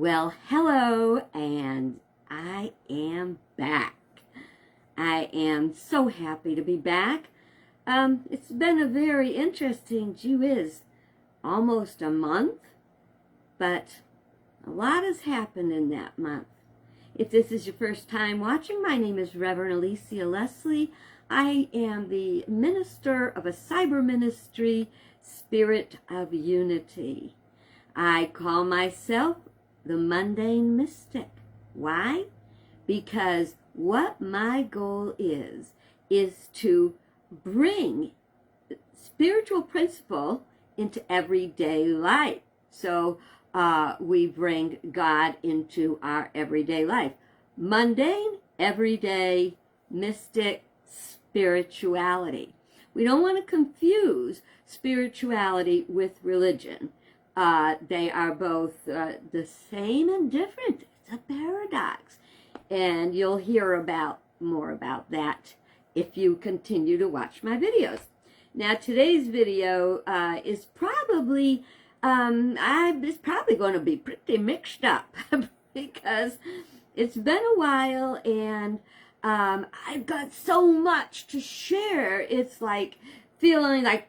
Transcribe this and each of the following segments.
Well, hello, and I am back. I am so happy to be back. It's been a very interesting, almost a month, but a lot has happened in that month. If this is your first time watching, my name is Reverend Alicia Leslie. I am the minister of a cyber ministry, Spirit of Unity. I call myself the mundane mystic. Why? Because what my goal is to bring spiritual principle into everyday life. So we bring God into our everyday life. Mundane, everyday, mystic, spirituality. We don't want to confuse spirituality with religion. They are both the same and different. It's a paradox. And you'll hear more about that if you continue to watch my videos. Now, today's video is probably, it's probably going to be pretty mixed up because it's been a while and I've got so much to share. It's like feeling like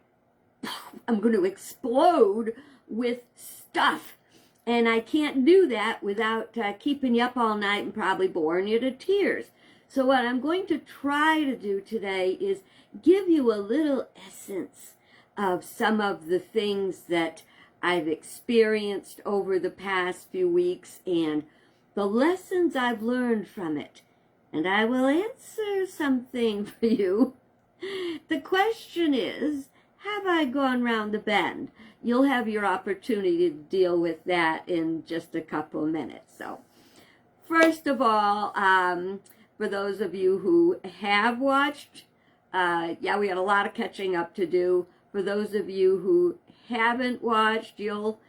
I'm going to explode with stuff, and I can't do that without keeping you up all night and probably boring you to tears. So what I'm going to try to do today is give you a little essence of some of the things that I've experienced over the past few weeks and the lessons I've learned from it. And I will answer something for you. The question is, have I gone round the bend? You'll have your opportunity to deal with that in just a couple of minutes. So, first of all, for those of you who have watched, we got a lot of catching up to do. For those of you who haven't watched, you'll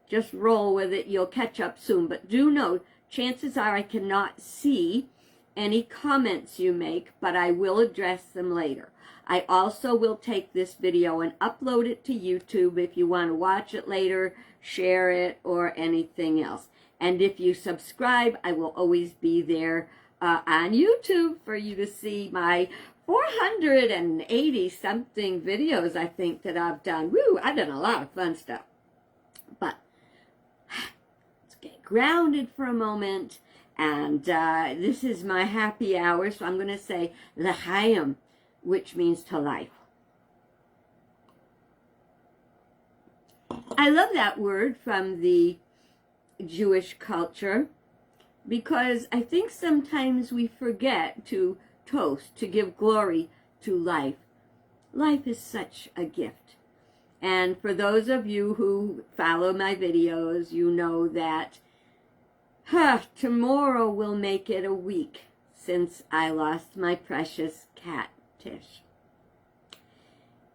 just roll with it. You'll catch up soon. But do know, chances are I cannot see any comments you make, but I will address them later. I also will take this video and upload it to YouTube if you want to watch it later, share it, or anything else. And if you subscribe, I will always be there on YouTube for you to see my 480-something videos, I think, that I've done. Woo, I've done a lot of fun stuff. But let's get grounded for a moment. And this is my happy hour, so I'm going to say l'chaim, which means to life. I love that word from the Jewish culture because I think sometimes we forget to toast, to give glory to life. Life is such a gift. And for those of you who follow my videos, you know that tomorrow will make it a week since I lost my precious cat, Tish.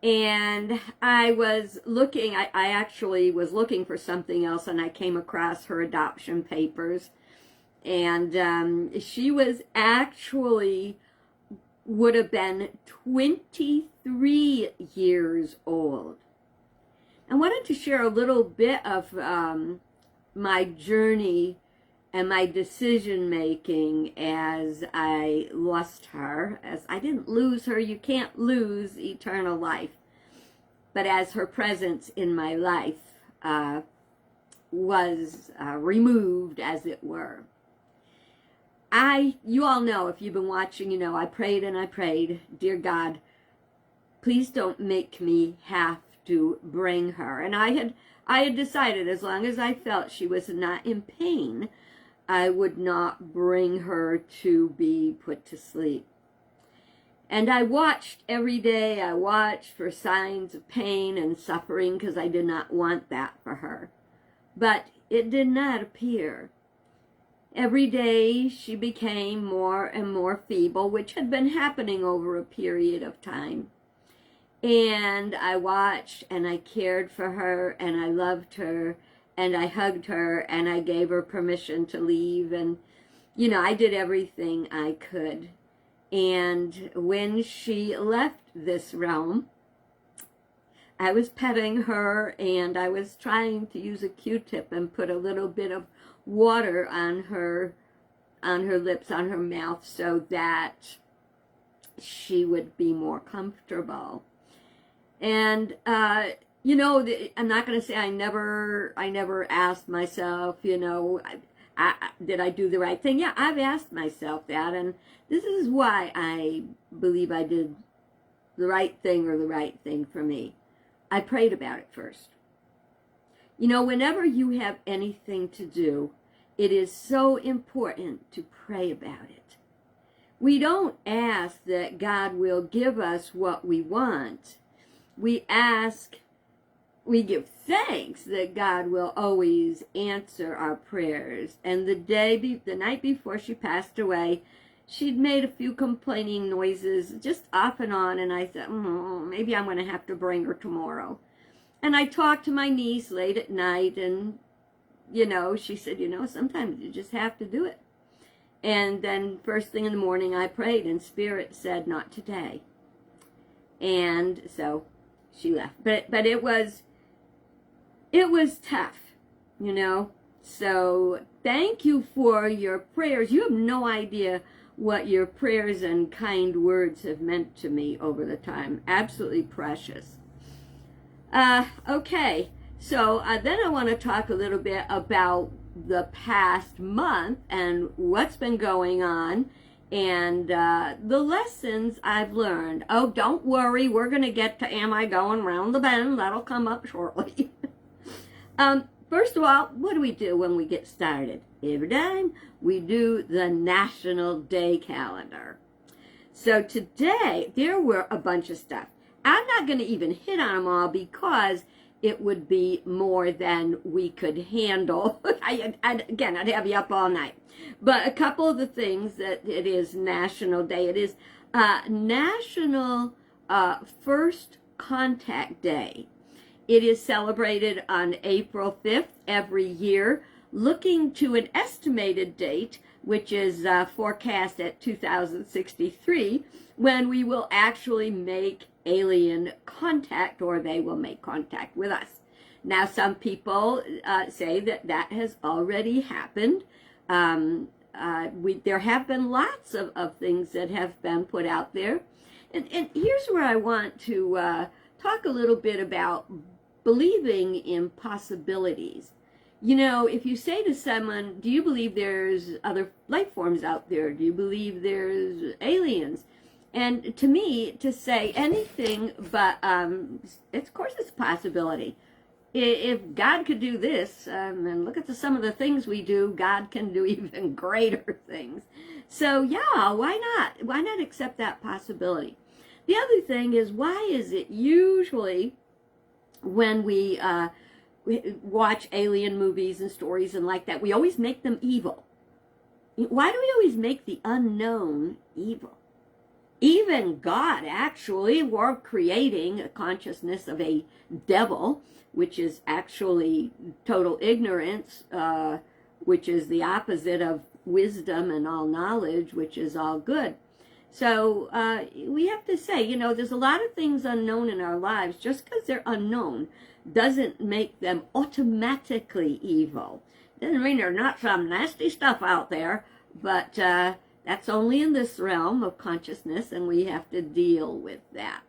And I was looking, I actually was looking for something else, and I came across her adoption papers. And she was actually, would have been 23 years old. I wanted to share a little bit of my journey and my decision-making as I lost her. As I didn't lose her, you can't lose eternal life. But as her presence in my life was removed, as it were. You all know, if you've been watching, you know, I prayed and I prayed, dear God, please don't make me have to bring her. And I had decided, as long as I felt she was not in pain, I would not bring her to be put to sleep. And I watched every day. I watched for signs of pain and suffering because I did not want that for her. But it did not appear. Every day she became more and more feeble, which had been happening over a period of time. And I watched and I cared for her and I loved her. And I hugged her and I gave her permission to leave. And, you know, I did everything I could. And when she left this realm, I was petting her, and I was trying to use a Q-tip and put a little bit of water on her lips, on her mouth, so that she would be more comfortable. And you know, I'm not going to say I never asked myself, you know, did I do the right thing? Yeah, I've asked myself that, and this is why I believe I did the right thing, or the right thing for me. I prayed about it first. You know, whenever you have anything to do, it is so important to pray about it. We don't ask that God will give us what we want. We give thanks that God will always answer our prayers. And the night before she passed away, she'd made a few complaining noises just off and on, and I thought, maybe I'm going to have to bring her tomorrow. And I talked to my niece late at night, and, you know, she said, you know, sometimes you just have to do it. And then first thing in the morning I prayed, and Spirit said, not today. And so she left. But it was tough, you know. So thank you for your prayers. You have no idea what your prayers and kind words have meant to me over the time. Absolutely precious. Okay, so then I want to talk a little bit about the past month and what's been going on, and the lessons I've learned. Oh, don't worry, we're going to get to Am I Going Round the Bend? That'll come up shortly. First of all, what do we do when we get started? Every time we do the National Day calendar. So today, there were a bunch of stuff. I'm not going to even hit on them all because it would be more than we could handle. Again, I'd have you up all night. But a couple of the things that it is National Day. It is National First Contact Day. It is celebrated on April 5th every year, looking to an estimated date, which is forecast at 2063, when we will actually make alien contact, or they will make contact with us. Now, some people say that that has already happened. There have been lots of things that have been put out there. And here's where I want to talk a little bit about believing in possibilities. You know, if you say to someone, do you believe there's other life forms out there? Do you believe there's aliens? And to me, to say anything but, of course it's a possibility. If God could do this, and look at some of the things we do, God can do even greater things. So yeah, why not? Why not accept that possibility? The other thing is, why is it usually when we watch alien movies and stories and like that, we always make them evil? Why do we always make the unknown evil? Even God actually were creating a consciousness of a devil, which is actually total ignorance, which is the opposite of wisdom and all knowledge, which is all good. So we have to say, you know, there's a lot of things unknown in our lives. Just because they're unknown doesn't make them automatically evil. Doesn't mean there's not some nasty stuff out there, but that's only in this realm of consciousness, and we have to deal with that.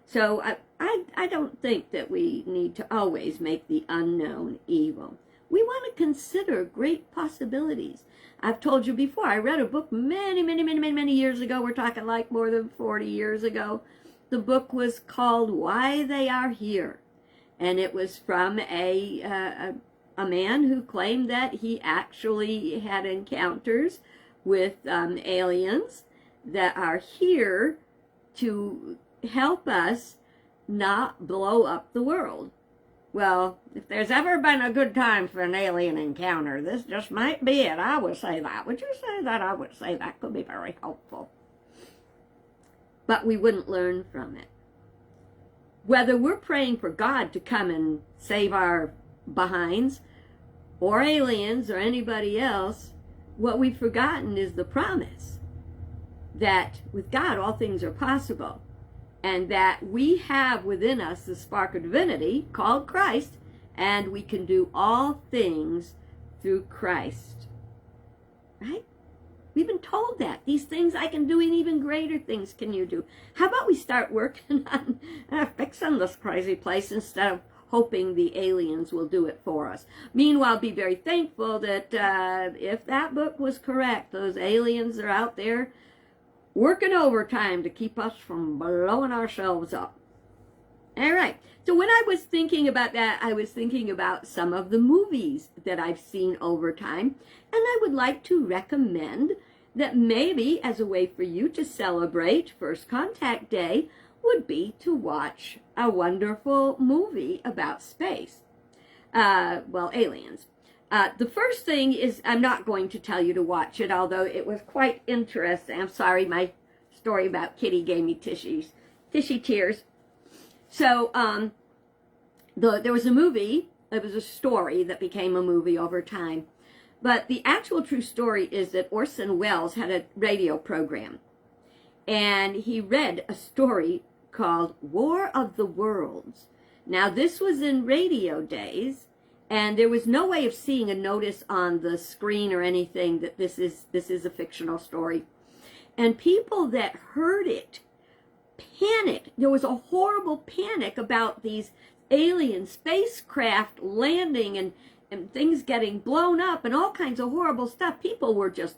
So I don't think that we need to always make the unknown evil. We want to consider great possibilities. I've told you before, I read a book many years ago. We're talking like more than 40 years ago. The book was called Why They Are Here. And it was from a man who claimed that he actually had encounters with aliens that are here to help us not blow up the world. Well, if there's ever been a good time for an alien encounter, this just might be it. I would say that. Would you say that? I would say that could be very helpful. But we wouldn't learn from it. Whether we're praying for God to come and save our behinds, or aliens, or anybody else, what we've forgotten is the promise that with God all things are possible. and that we have within us the spark of divinity called Christ, and we can do all things through Christ. Right? We've been told that. These things I can do, and even greater things can you do. How about we start working on fixing this crazy place instead of hoping the aliens will do it for us? Meanwhile, be very thankful that if that book was correct, those aliens are out there working overtime to keep us from blowing ourselves up. All right. So when I was thinking about that, I was thinking about some of the movies that I've seen over time, and I would like to recommend that maybe as a way for you to celebrate First Contact Day would be to watch a wonderful movie about space. Aliens. The first thing is, I'm not going to tell you to watch it, although it was quite interesting. I'm sorry, my story about Kitty gave me tishy tears. So, there was a movie, it was a story that became a movie over time. But the actual true story is that Orson Welles had a radio program, and he read a story called War of the Worlds. Now, this was in radio days, and there was no way of seeing a notice on the screen or anything that this is a fictional story. And people that heard it panicked. There was a horrible panic about these alien spacecraft landing and things getting blown up and all kinds of horrible stuff. People were just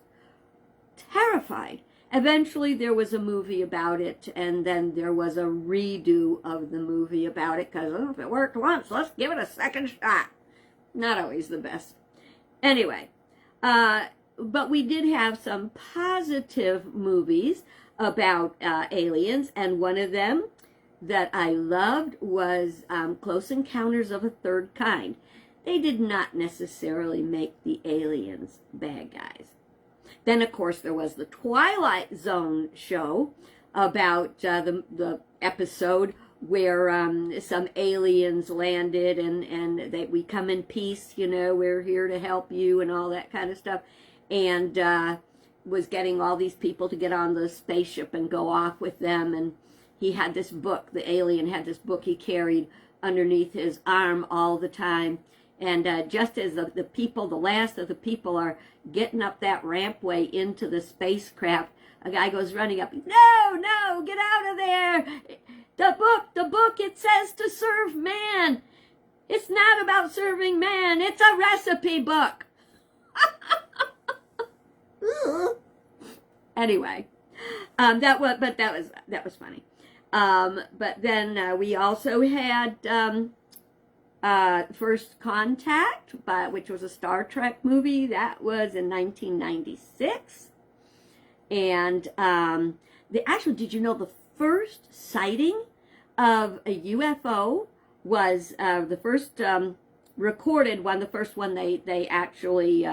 terrified. Eventually there was a movie about it, and then there was a redo of the movie about it, because if it worked once, let's give it a second shot. Not always the best. Anyway, but we did have some positive movies about aliens, and one of them that I loved was Close Encounters of a Third Kind. They did not necessarily make the aliens bad guys. Then, of course, there was the Twilight Zone show about the episode where some aliens landed and we come in peace, you know, we're here to help you and all that kind of stuff. And was getting all these people to get on the spaceship and go off with them. And he had this book, the alien had this book he carried underneath his arm all the time. And just as the last of the people are getting up that rampway into the spacecraft, a guy goes running up, no, get out of there. The book, it says to serve man. It's not about serving man. It's a recipe book. Anyway, that was funny. But then we also had First Contact, which was a Star Trek movie. That was in 1996. And did you know the first sighting of a UFO was the first recorded one, the first one they actually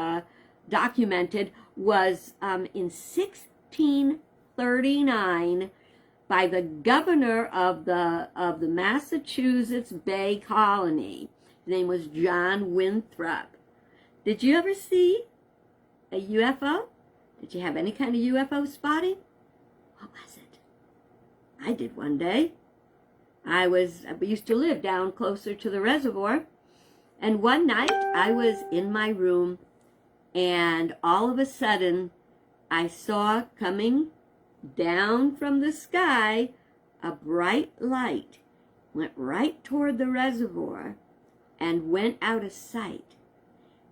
documented was in 1639 by the governor of the Massachusetts Bay Colony. His name was John Winthrop. Did you ever see a UFO? Did you have any kind of UFO spotting? What was it? I did one day. I used to live down closer to the reservoir, and one night I was in my room, and all of a sudden I saw coming down from the sky a bright light, went right toward the reservoir and went out of sight.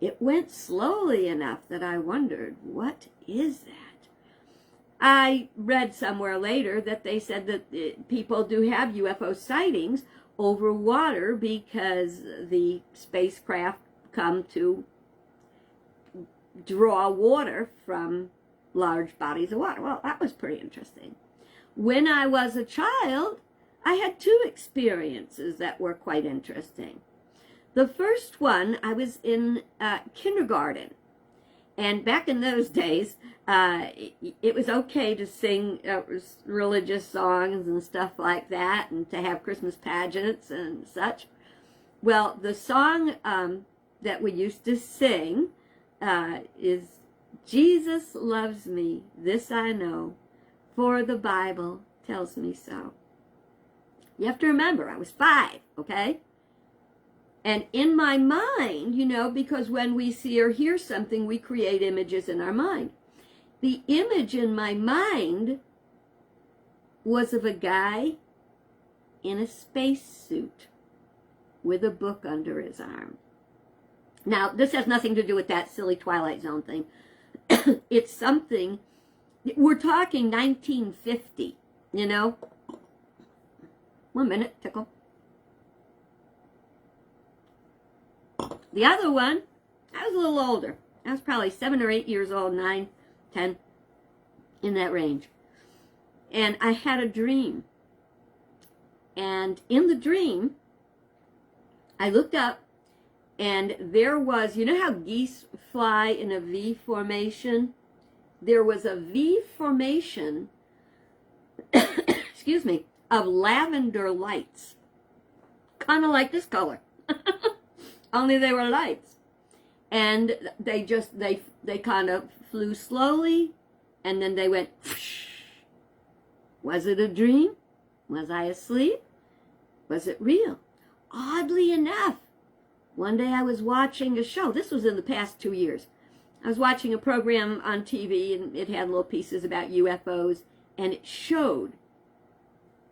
It went slowly enough that I wondered, what is that? I read somewhere later that they said that people do have UFO sightings over water because the spacecraft come to draw water from large bodies of water. Well, that was pretty interesting. When I was a child, I had two experiences that were quite interesting. The first one, I was in kindergarten. And back in those days, it was okay to sing religious songs and stuff like that, and to have Christmas pageants and such. Well, the song that we used to sing is Jesus loves me, this I know, for the Bible tells me so. You have to remember, I was 5, okay? And in my mind, you know, because when we see or hear something, we create images in our mind. The image in my mind was of a guy in a spacesuit with a book under his arm. Now, this has nothing to do with that silly Twilight Zone thing. It's something, we're talking 1950, you know? 1 minute, tickle. The other one, I was a little older. I was probably 7 or 8 years old, 9, 10, in that range. And I had a dream. And in the dream, I looked up, and there was, you know how geese fly in a V formation? There was a V formation, excuse me, of lavender lights. Kind of like this color. Only they were lights. And they kind of flew slowly, and then they went, whoosh. Was it a dream? Was I asleep? Was it real? Oddly enough, one day I was watching a show. This was in the past 2 years. I was watching a program on TV, and it had little pieces about UFOs, and it showed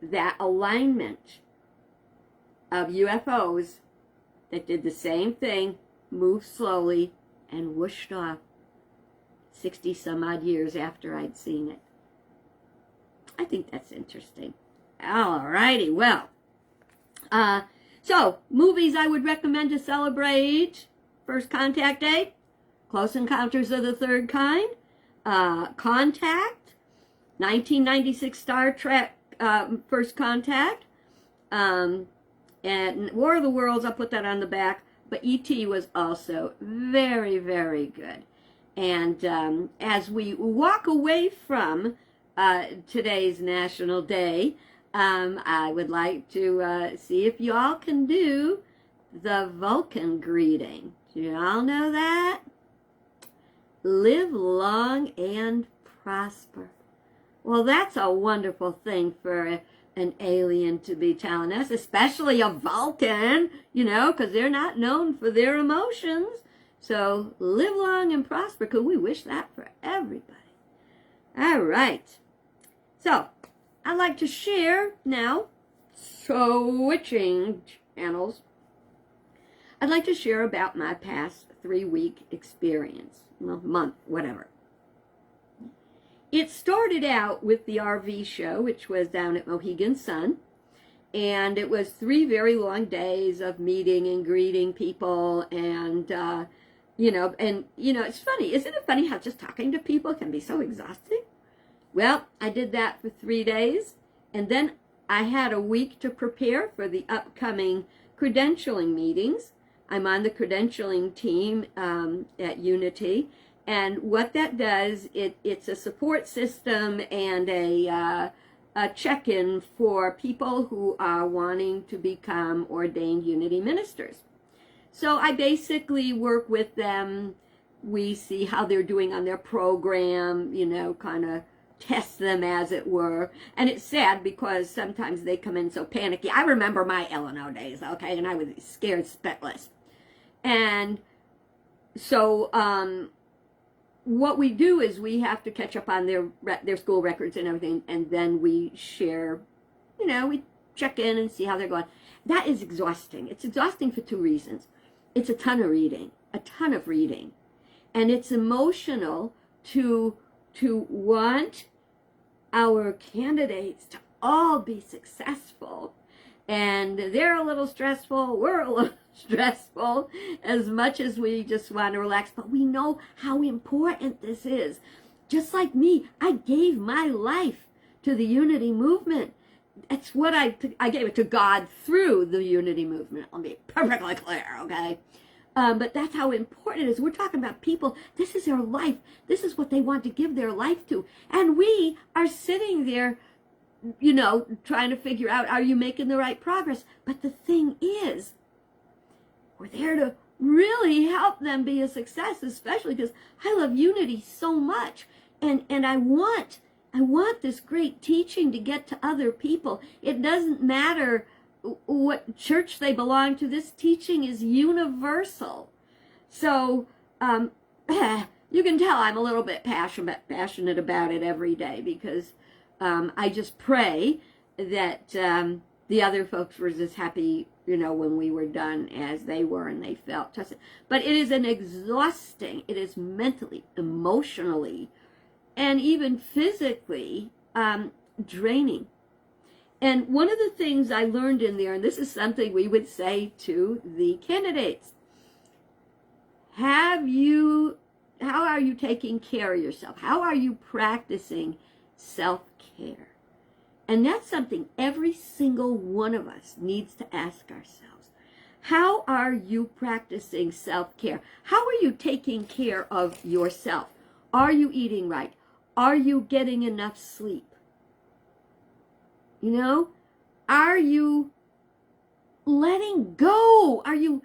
that alignment of UFOs that did the same thing, moved slowly, and whooshed off 60 some odd years after I'd seen it. I think that's interesting. All righty, well, so movies I would recommend to celebrate First Contact Day: Close Encounters of the Third Kind, Contact, 1996 Star Trek, First Contact, and War of the Worlds. I'll put that on the back. But E.T. was also very, very good. And as we walk away from today's National Day, I would like to see if y'all can do the Vulcan greeting. Do y'all know that? Live long and prosper. Well, that's a wonderful thing for an alien to be telling us, especially a Vulcan, you know, because they're not known for their emotions. So live long and prosper, because we wish that for everybody. All right. So I'd like to share now, switching channels. I'd like to share about my past 3-week experience, well, month, whatever. It started out with the RV show, which was down at Mohegan Sun, and it was 3 very long days of meeting and greeting people, and it's funny. Isn't it funny how just talking to people can be so exhausting? Well, I did that for 3 days, and then I had a week to prepare for the upcoming credentialing meetings. I'm on the credentialing team at Unity, and what that does, it's a support system and a check-in for people who are wanting to become ordained Unity ministers. So I basically work with them. We see how they're doing on their program, kind of test them, as it were. And it's sad because sometimes they come in so panicky. I remember my L&O days, okay, and I was scared spitless. And so what we do is we have to catch up on their school records and everything, and then we share, we check in and see how they're going. That is exhausting. It's exhausting for 2 reasons. It's a ton of reading, and it's emotional to want our candidates to all be successful, and they're a little stressful, we're a little stressful, as much as we just want to relax, but we know how important this is. Just like me, I gave my life to the Unity movement. It's what I gave it to God through the Unity movement. I'll be perfectly clear, okay? But that's how important it is. We're talking about people. This is their life. This is what they want to give their life to. And we are sitting there, trying to figure out, are you making the right progress? But the thing is, we're there to really help them be a success, especially because I love Unity so much. And I want I want this great teaching to get to other people. It doesn't matter what church they belong to. This teaching is universal. So you can tell I'm a little bit passionate about it every day, because I just pray that the other folks were as happy, when we were done as they were, and they felt tested. But it is it is mentally, emotionally, and even physically draining. And one of the things I learned in there, and this is something we would say to the candidates, how are you taking care of yourself? How are you practicing self-care? And that's something every single one of us needs to ask ourselves. How are you practicing self-care? How are you taking care of yourself? Are you eating right? Are you getting enough sleep? Are you letting go? Are you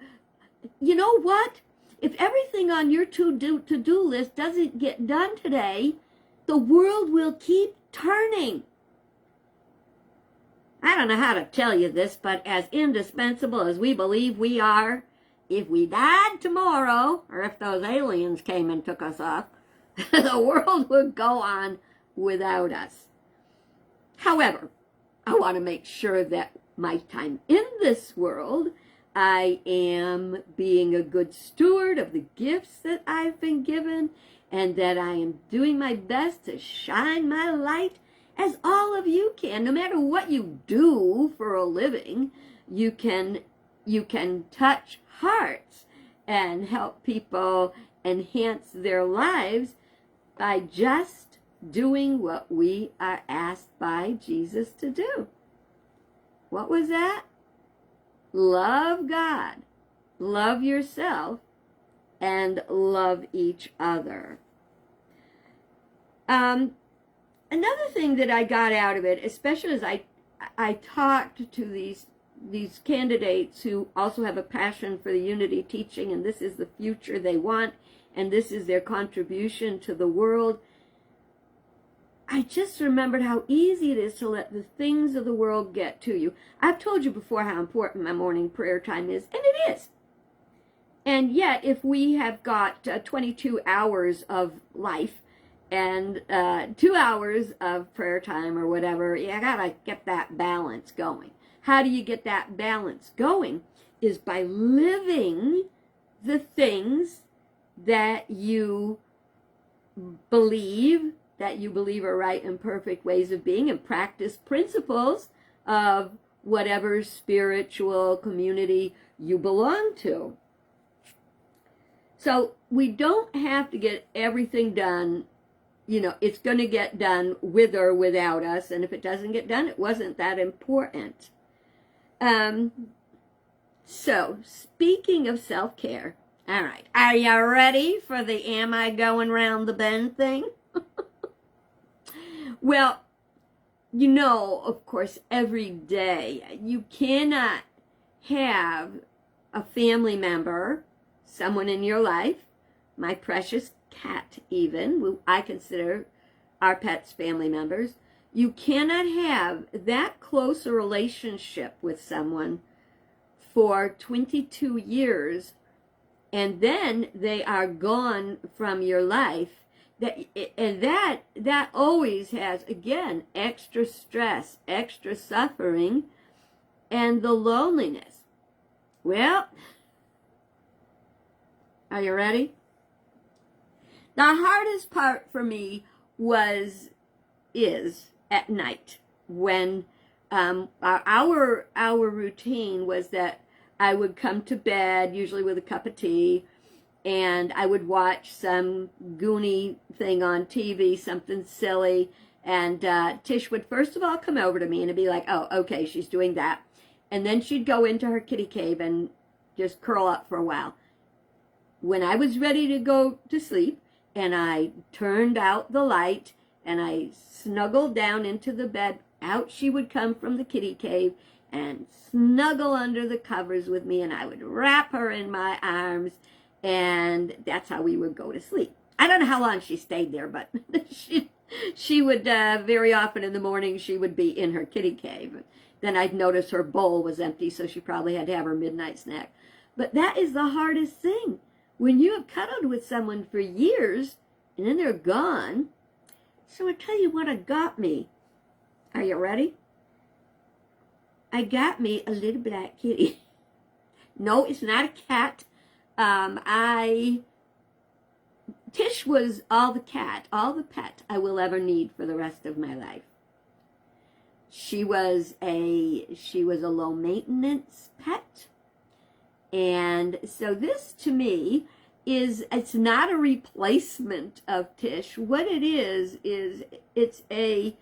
know what? If everything on your to-do list doesn't get done today, the world will keep turning. I don't know how to tell you this, but as indispensable as we believe we are, if we died tomorrow, or if those aliens came and took us off, the world would go on without us. However, I want to make sure that my time in this world, I am being a good steward of the gifts that I've been given, and that I am doing my best to shine my light as all of you can. No matter what you do for a living, you can touch hearts and help people enhance their lives by just doing what we are asked by Jesus to do. What was that? Love God, love yourself, and love each other. Another thing that I got out of it, especially as I talked to these candidates who also have a passion for the unity teaching, and this is the future they want, and this is their contribution to the world, I just remembered how easy it is to let the things of the world get to you. I've told you before how important my morning prayer time is, and it is. And yet, if we have got 22 hours of life and 2 hours of prayer time or whatever, you gotta get that balance going. How do you get that balance going? Is by living the things that you believe are right and perfect ways of being, and practice principles of whatever spiritual community you belong to. So we don't have to get everything done. It's going to get done with or without us, and if it doesn't get done, it wasn't that important. So speaking of self-care, all right, are you ready for the am I going round the bend thing? Well, of course, every day you cannot have a family member, someone in your life, my precious cat even, who I consider our pets family members, you cannot have that close a relationship with someone for 22 years and then they are gone from your life. That always has, again, extra stress, extra suffering, and the loneliness. Well, are you ready? The hardest part for me is at night, when our routine was that I would come to bed, usually with a cup of tea, and I would watch some Goonie thing on TV, something silly, and Tish would first of all come over to me and be like, oh, okay, she's doing that. And then she'd go into her kitty cave and just curl up for a while. When I was ready to go to sleep, and I turned out the light, and I snuggled down into the bed, out she would come from the kitty cave and snuggle under the covers with me, and I would wrap her in my arms, and that's how we would go to sleep. I don't know how long she stayed there, but She would, very often in the morning, she would be in her kitty cave. Then I'd notice her bowl was empty, so she probably had to have her midnight snack. But that is the hardest thing. When you have cuddled with someone for years, and then they're gone. So I tell you what I got me. Are you ready? I got me a little black kitty. No, it's not a cat. Tish was all the pet I will ever need for the rest of my life. She was a low maintenance pet. And so this to me it's not a replacement of Tish. What it is it's a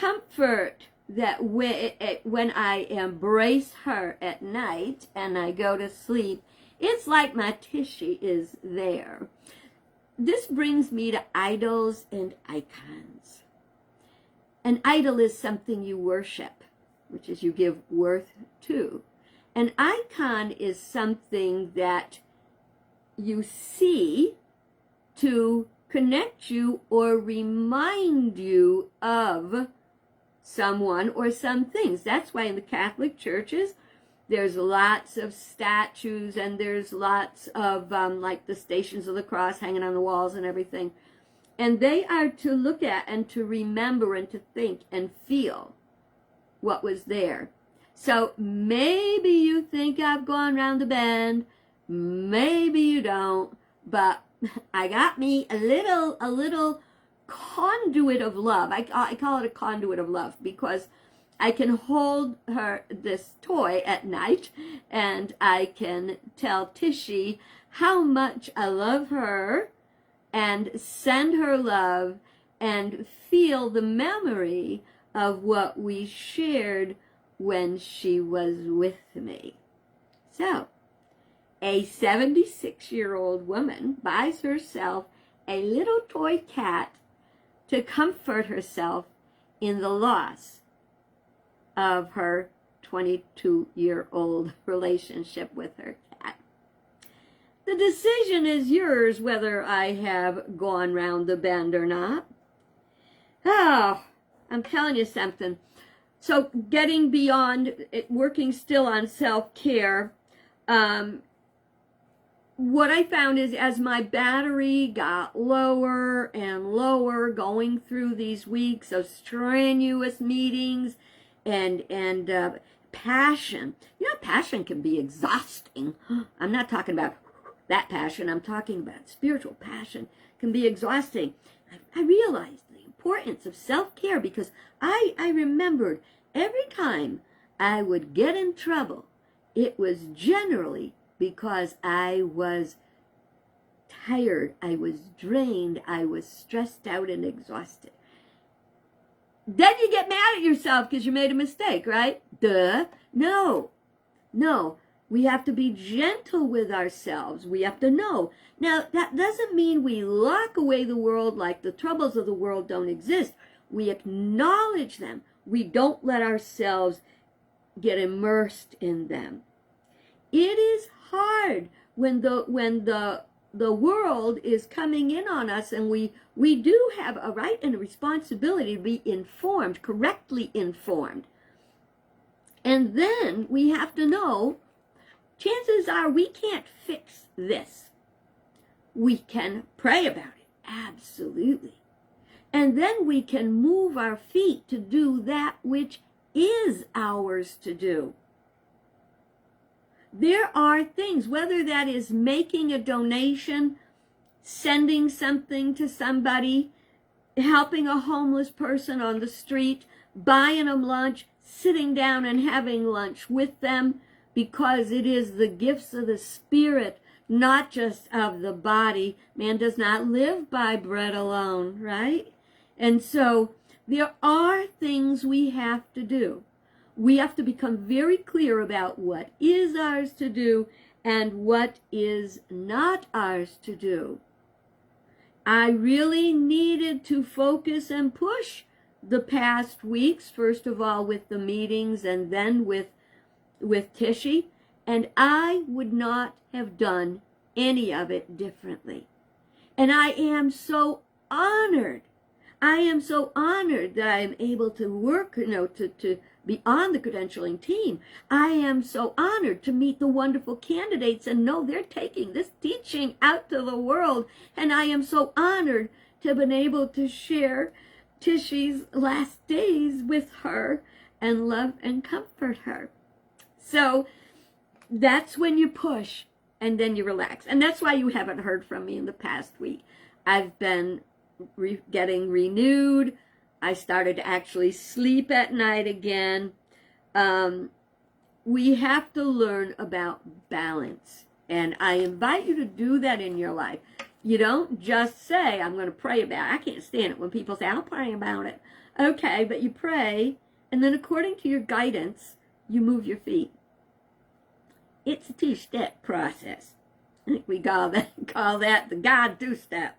comfort that when I embrace her at night and I go to sleep, it's like my Tishy is there. This brings me to idols and icons. An idol is something you worship, which is you give worth to. An icon is something that you see to connect you or remind you of someone or some things. That's why in the Catholic churches, there's lots of statues and there's lots of like the Stations of the Cross hanging on the walls and everything. And they are to look at and to remember and to think and feel what was there. So maybe you think I've gone round the bend, maybe you don't, but I got me a little conduit of love. I call it a conduit of love because I can hold this toy at night and I can tell Tishy how much I love her and send her love and feel the memory of what we shared when she was with me. So, a 76-year-old woman buys herself a little toy cat to comfort herself in the loss of her 22-year-old relationship with her cat. The decision is yours whether I have gone round the bend or not. Oh, I'm telling you something. So getting beyond it, working still on self-care, what I found is as my battery got lower and lower going through these weeks of strenuous meetings and passion. You know, passion can be exhausting. I'm not talking about that passion. I'm talking about spiritual passion can be exhausting. I realized the importance of self-care because I remembered every time I would get in trouble, it was generally because I was tired, I was drained, I was stressed out and exhausted. Then you get mad at yourself because you made a mistake, right? Duh. No. We have to be gentle with ourselves. We have to know. Now, that doesn't mean we lock away the world like the troubles of the world don't exist. We acknowledge them. We don't let ourselves get immersed in them. It is hard when the world is coming in on us, and we do have a right and a responsibility to be informed, correctly informed. And then we have to know, chances are we can't fix this. We can pray about it, absolutely. And then we can move our feet to do that which is ours to do. There are things, whether that is making a donation, sending something to somebody, helping a homeless person on the street, buying them lunch, sitting down and having lunch with them, because it is the gifts of the Spirit, not just of the body. Man does not live by bread alone, right? And so there are things we have to do. We have to become very clear about what is ours to do and what is not ours to do. I really needed to focus and push the past weeks, first of all with the meetings and then with Tishy, and I would not have done any of it differently. And I am so honored I am so honored that I am able to work, to be on the credentialing team. I am so honored to meet the wonderful candidates and know they're taking this teaching out to the world. And I am so honored to have been able to share Tishy's last days with her and love and comfort her. So that's when you push and then you relax. And that's why you haven't heard from me in the past week. I've been getting renewed. I started to actually sleep at night again. We have to learn about balance. And I invite you to do that in your life. You don't just say, I'm going to pray about it. I can't stand it when people say, I'll pray about it. Okay, but you pray, and then according to your guidance, you move your feet. It's a two-step process. I think we call that the God two-step.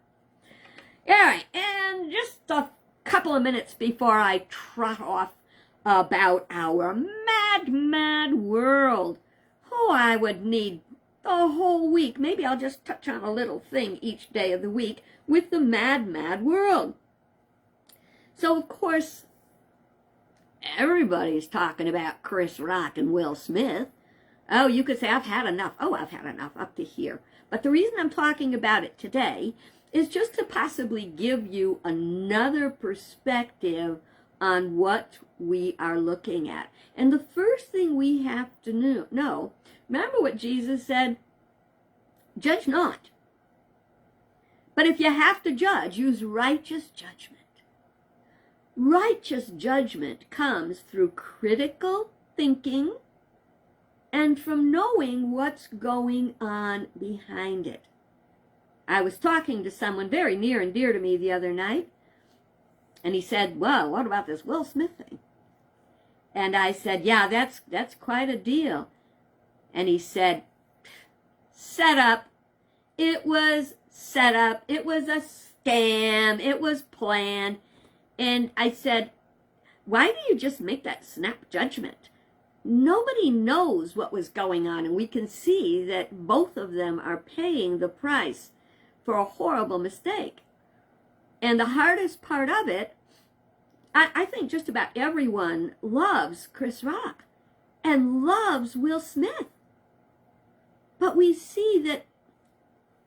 All right, and just a couple of minutes before I trot off about our mad world. Oh, I would need the whole week. Maybe I'll just touch on a little thing each day of the week with the mad world. So, of course, everybody's talking about Chris Rock and Will Smith. Oh, you could say, I've had enough. Oh, I've had enough up to here. But the reason I'm talking about it today is just to possibly give you another perspective on what we are looking at. And the first thing we have to know, remember what Jesus said? Judge not. But if you have to judge, use righteous judgment. Righteous judgment comes through critical thinking and from knowing what's going on behind it. I was talking to someone very near and dear to me the other night, and he said, well, what about this Will Smith thing? And I said, yeah, that's quite a deal. And he said, set up. It was set up. It was a scam. It was planned. And I said, why do you just make that snap judgment? Nobody knows what was going on, and we can see that both of them are paying the price for a horrible mistake. And the hardest part of it, I think just about everyone loves Chris Rock and loves Will Smith. But we see that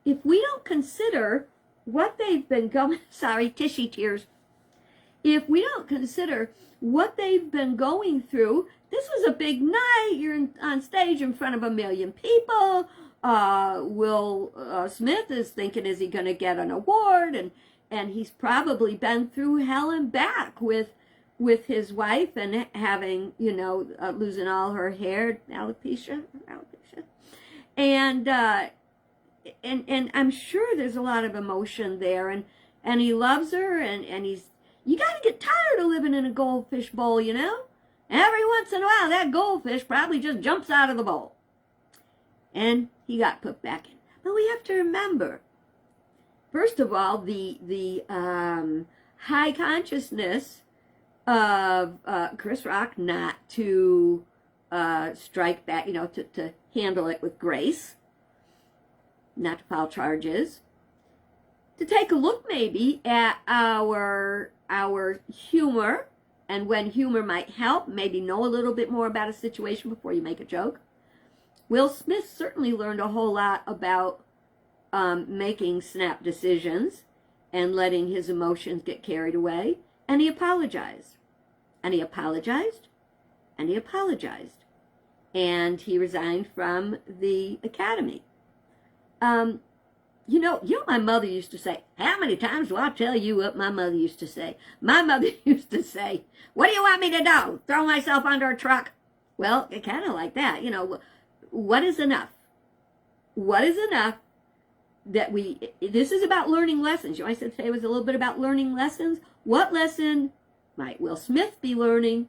if we don't consider what they've been going, sorry, Tishy tears. If we don't consider what they've been going through, this was a big night. You're on stage in front of 1 million people. Will Smith is thinking, is he going to get an award? And he's probably been through hell and back with his wife and having, losing all her hair, alopecia. And I'm sure there's a lot of emotion there. And he loves her, and you got to get tired of living in a goldfish bowl, Every once in a while, that goldfish probably just jumps out of the bowl. And he got put back in. But we have to remember, first of all, the high consciousness of Chris Rock not to strike back, to handle it with grace, not to file charges, to take a look maybe at our humor, and when humor might help, maybe know a little bit more about a situation before you make a joke. Will Smith certainly learned a whole lot about making snap decisions and letting his emotions get carried away, and he apologized. And he apologized, and he apologized. And he resigned from the academy. You know what my mother used to say? How many times do I tell you what my mother used to say? My mother used to say, what do you want me to do? Throw myself under a truck? Well, kind of like that. What is enough? What is enough that this is about learning lessons. I said today was a little bit about learning lessons. What lesson might Will Smith be learning?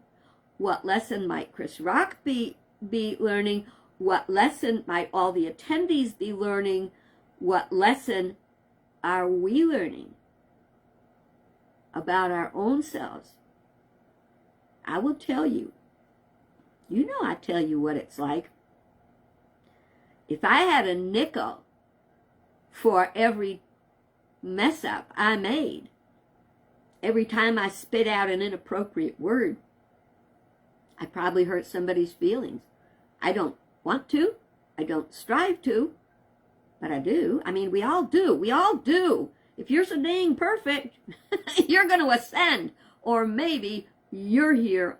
What lesson might Chris Rock be learning? What lesson might all the attendees be learning? What lesson are we learning about our own selves? I will tell you. I tell you what it's like. If I had a nickel for every mess up I made, Every time I spit out an inappropriate word, I probably hurt somebody's feelings. I don't want to. I don't strive to. But I do. I mean, we all do. We all do. If you're so dang perfect, you're going to ascend. Or maybe you're here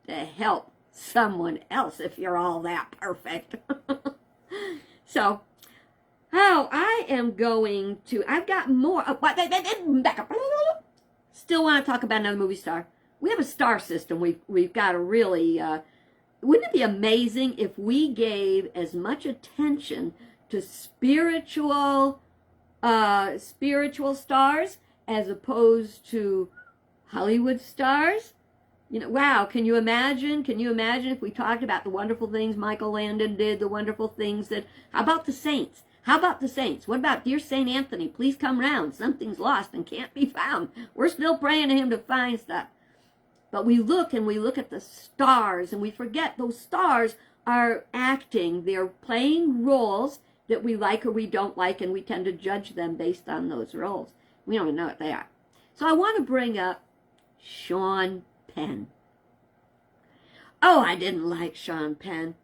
to help someone else if you're all that perfect. So, I am going to, I've got more. Back up. Still want to talk about another movie star. We have a star system. We've got a really, wouldn't it be amazing if we gave as much attention to spiritual stars as opposed to Hollywood stars? You know, wow, can you imagine if we talked about the wonderful things Michael Landon did, the wonderful things that, how about the saints? How about the saints? What about dear Saint Anthony? Please come round. Something's lost and can't be found. We're still praying to him to find stuff. But we look at the stars and we forget those stars are acting. They're playing roles that we like or we don't like, and we tend to judge them based on those roles. We don't even know what they are. So I want to bring up Sean Oh, I didn't like Sean Penn.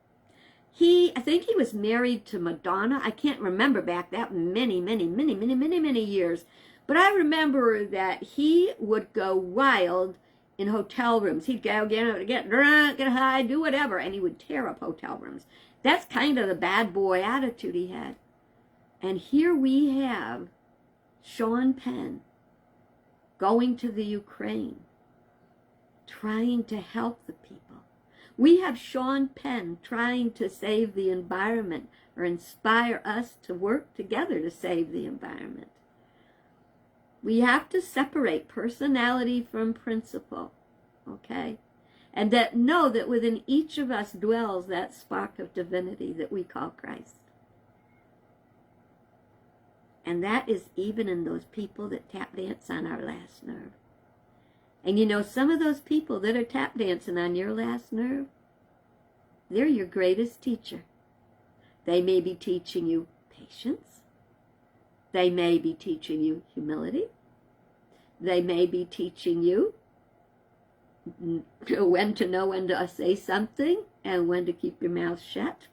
I think he was married to Madonna. I can't remember back that many years. But I remember that he would go wild in hotel rooms. He'd go get drunk, get high, do whatever, and he would tear up hotel rooms. That's kind of the bad boy attitude he had. And here we have Sean Penn going to the Ukraine, trying to help the people. We have Sean Penn trying to save the environment or inspire us to work together to save the environment. We have to separate personality from principle, okay? And know that within each of us dwells that spark of divinity that we call Christ. And that is even in those people that tap dance on our last nerve. And you know, some of those people that are tap dancing on your last nerve, they're your greatest teacher. They may be teaching you patience. They may be teaching you humility. They may be teaching you when to know when to say something and when to keep your mouth shut.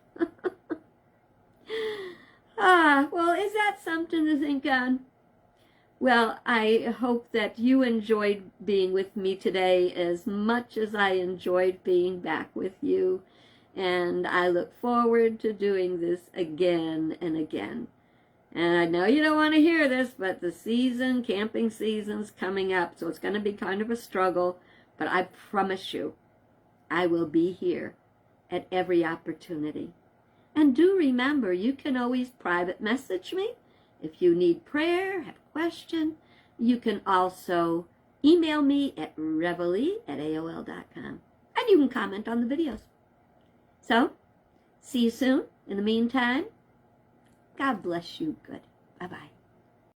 Well, is that something to think on? Well, I hope that you enjoyed being with me today as much as I enjoyed being back with you. And I look forward to doing this again and again. And I know you don't want to hear this, but the camping season's coming up, so it's going to be kind of a struggle. But I promise you, I will be here at every opportunity. And do remember, you can always private message me. If you need prayer, have a question, you can also email me at reveille@aol.com. And you can comment on the videos. So, see you soon. In the meantime, God bless you good. Bye-bye.